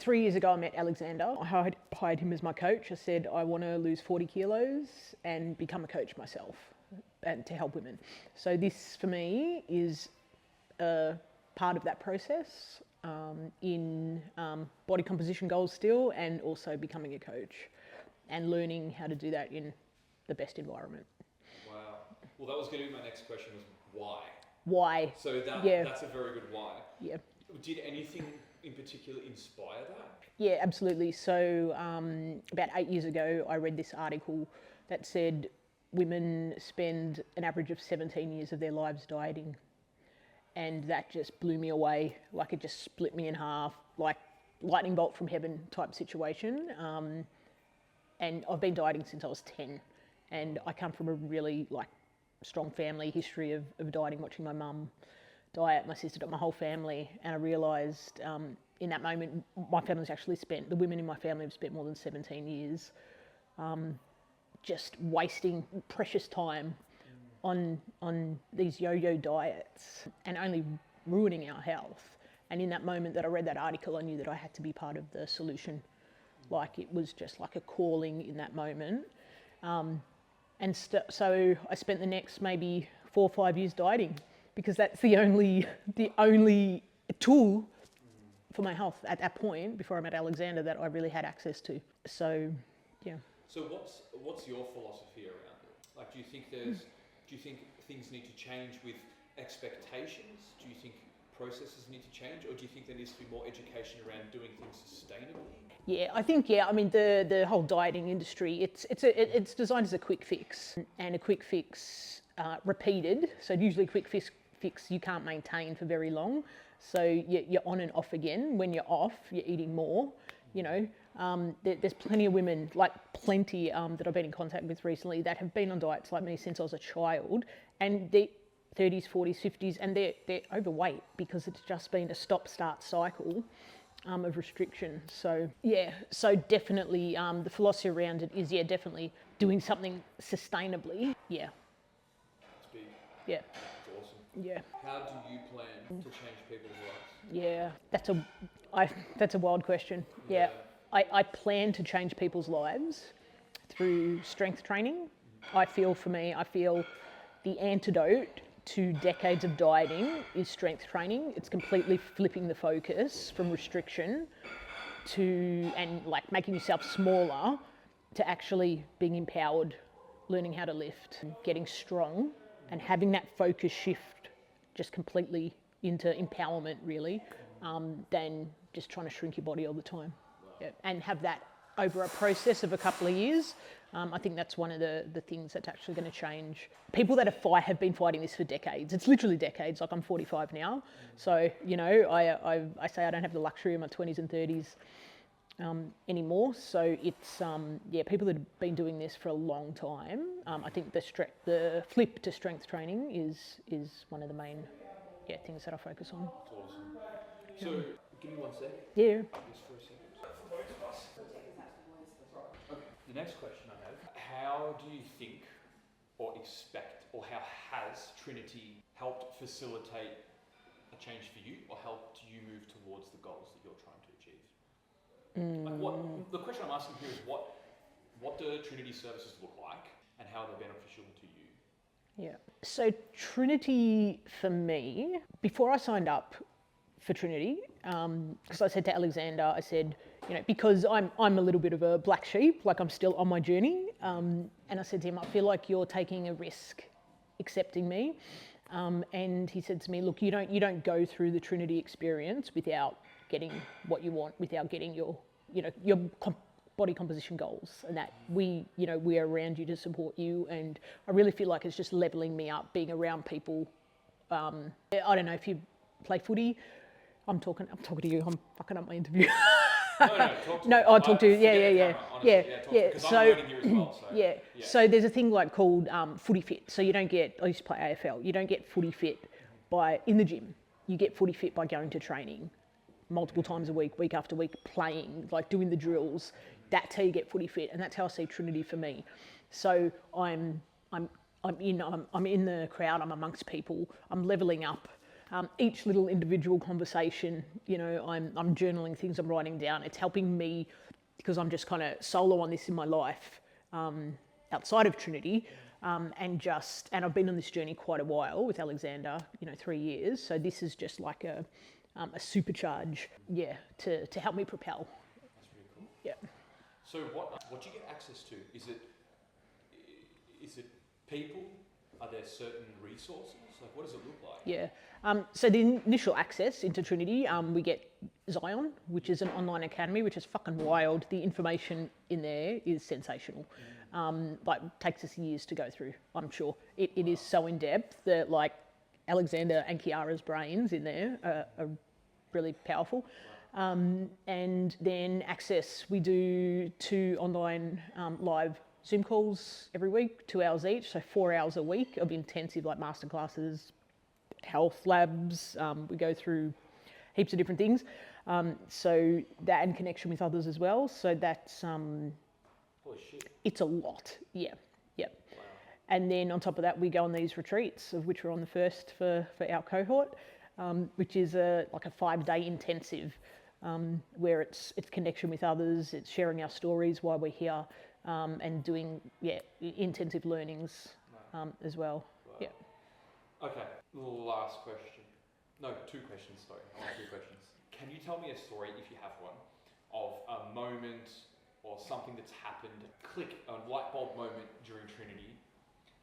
3 years ago, I met Alexander. I hired him as my coach. I said, I want to lose 40 kilos and become a coach myself and to help women. So this, for me, is a part of that process in body composition goals still, and also becoming a coach and learning how to do that in the best environment. Wow. Well, that was going to be my next question, was why? Why? So that's a very good why. Yeah. Did anything in particular inspire that? Yeah, absolutely. So about 8 years ago, I read this article that said women spend an average of 17 years of their lives dieting. And that just blew me away. Like, it just split me in half, like lightning bolt from heaven type situation. And I've been dieting since I was 10. And I come from a really strong family history of dieting, watching my mum diet, my sister, my whole family. And I realised in that moment, my family's actually the women in my family have spent more than 17 years just wasting precious time on these yo-yo diets and only ruining our health. And in that moment that I read that article, I knew that I had to be part of the solution. Like, it was just like a calling in that moment. So I spent the next maybe 4 or 5 years dieting, because that's the only tool for my health at that point, before I met Alexander, that I really had access to. So, yeah. So what's your philosophy around it? Like, do you think things need to change with expectations? Do you think processes need to change, or do you think there needs to be more education around doing things sustainably? Yeah, I think, I mean, the whole dieting industry, it's designed as a quick fix, and a quick fix repeated. So usually quick fix you can't maintain for very long. So you're on and off again. When you're off, you're eating more. You know, there's plenty of women, that I've been in contact with recently, that have been on diets like me since I was a child, and they're 30s, 40s, 50s, and they're overweight because it's just been a stop-start cycle of restriction. So definitely the philosophy around it is, definitely doing something sustainably. Yeah. It's big. Yeah. It's awesome. Yeah. How do you plan to change people's lives? Yeah, that's a wild question. Yeah. I plan to change people's lives through strength training. I feel the antidote to decades of dieting is strength training. It's completely flipping the focus from restriction and making yourself smaller, to actually being empowered, learning how to lift, getting strong, and having that focus shift just completely into empowerment, really, than just trying to shrink your body all the time. Yeah. And have that over a process of a couple of years. I think that's one of the things that's actually going to change. People that have been fighting this for decades. It's literally decades. Like, I'm 45 now. So, you know, I say I don't have the luxury of my 20s and 30s anymore. So it's, people that have been doing this for a long time. I think the flip to strength training is one of the main things that I focus on. That's awesome. So, give me 1 second. Yeah. Just for a second. Okay. The next question I have: how do you think, or expect, or how has Trinity helped facilitate a change for you, or helped you move towards the goals that you're trying to achieve? The question I'm asking here is what do Trinity services look like, and how they're beneficial to you? Yeah. So Trinity, for me, before I signed up for Trinity, because I said to Alexander, I said, you know, because I'm a little bit of a black sheep, like I'm still on my journey, and I said to him, I feel like you're taking a risk accepting me, and he said to me, look, you don't go through the Trinity experience without getting what you want, without getting your body composition goals, and that we are around you to support you. And I really feel like it's just leveling me up, being around people. I don't know if you play footy. I'm talking to you. I'm fucking up my interview. I'll talk to you. Yeah. So I'm learning here as well. So. So there's a thing called footy fit. So you don't get. I used to play AFL. You don't get footy fit in the gym. You get footy fit by going to training multiple times a week after week, playing, doing the drills. That's how you get footy fit, and that's how I see Trinity for me. So I'm in the crowd. I'm amongst people. I'm leveling up. Each little individual conversation, I'm journaling things, I'm writing down. It's helping me because I'm just kind of solo on this in my life outside of Trinity. And I've been on this journey quite a while with Alexander, 3 years. So this is just like a supercharge, to help me propel. That's really cool. Yeah. So what do you get access to? Is it people? Are there certain resources? Like, what does it look like? Yeah. So the initial access into Trinity, we get Zion, which is an online academy, which is fucking wild. The information in there is sensational. Takes us years to go through, I'm sure. It is so in depth that like Alexander and Kiara's brains in there are really powerful. And then access, we do 2 online live Zoom calls every week, 2 hours each, so 4 hours a week of intensive like masterclasses, health labs. We go through heaps of different things. So that and connection with others as well. So that's Holy shit. it's a lot. Yeah. Wow. And then on top of that, we go on these retreats, of which we're on the first for our cohort, which is like a 5-day intensive, where it's connection with others, it's sharing our stories, why we're here, and doing intensive learnings as well. Wow. Yeah. Okay, last question. No, 2 questions, sorry. I want 2 questions. Can you tell me a story, if you have one, of a moment or something that's happened, a light bulb moment during Trinity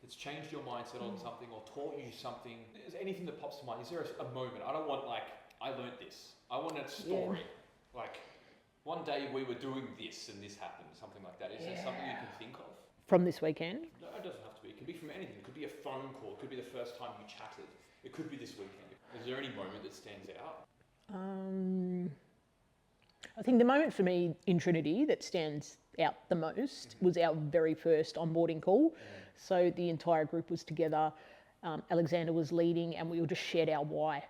that's changed your mindset on something or taught you something? Is there anything that pops to mind? Is there a moment? I don't want I learnt this. I want a story. Yeah. Like, one day we were doing this and this happened, something like that. Is there something you can think of? From this weekend? No, it doesn't have to be. It could be from anything. It could be a phone call. It could be the first time you chatted. It could be this weekend. Is there any moment that stands out? I think the moment for me in Trinity that stands out the most was our very first onboarding call. So the entire group was together. Alexander was leading, and we all just shared our why.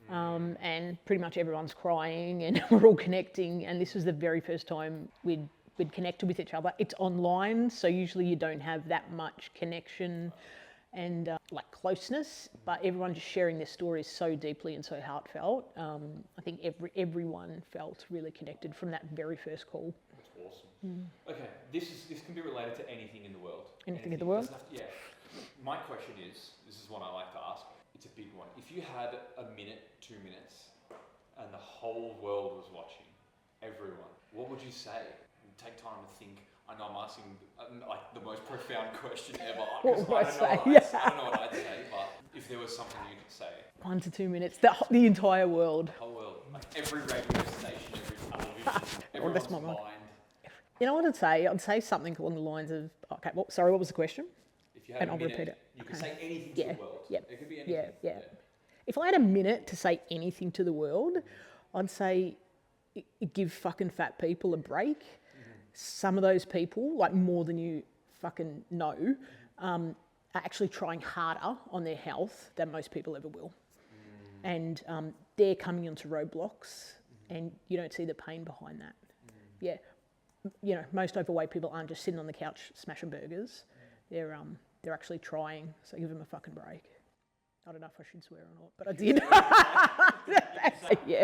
And pretty much everyone's crying, and we're all connecting. And this was the very first time we'd connected with each other. It's online, so usually you don't have that much connection and closeness, but everyone just sharing their stories so deeply and so heartfelt. I think everyone felt really connected from that very first call. That's awesome. Okay, this can be related to anything in the world. Anything in the world? My question is, this is one I like to ask. It's a big one. If you had a minute, 2 minutes, and the whole world was watching, everyone, what would you say? Take time to think. I know I'm asking the most profound question ever. What would I say? I don't know what I'd say, but if there was something you could say. 1 to 2 minutes. The entire world. The whole world. Like every radio station, every television, everyone's that's my mind. You know what I'd say? I'd say something along the lines of, sorry, what was the question? If you had a minute, repeat it. You could say anything to the world. It could be anything. Yeah. If I had a minute to say anything to the world, I'd say give fucking fat people a break. Some of those people, like more than you fucking know, are actually trying harder on their health than most people ever will. And they're coming onto roadblocks, and you don't see the pain behind that. Yeah. Most overweight people aren't just sitting on the couch smashing burgers. They're actually trying, so give them a fucking break. I don't know if I should swear or not, but I did. Yeah.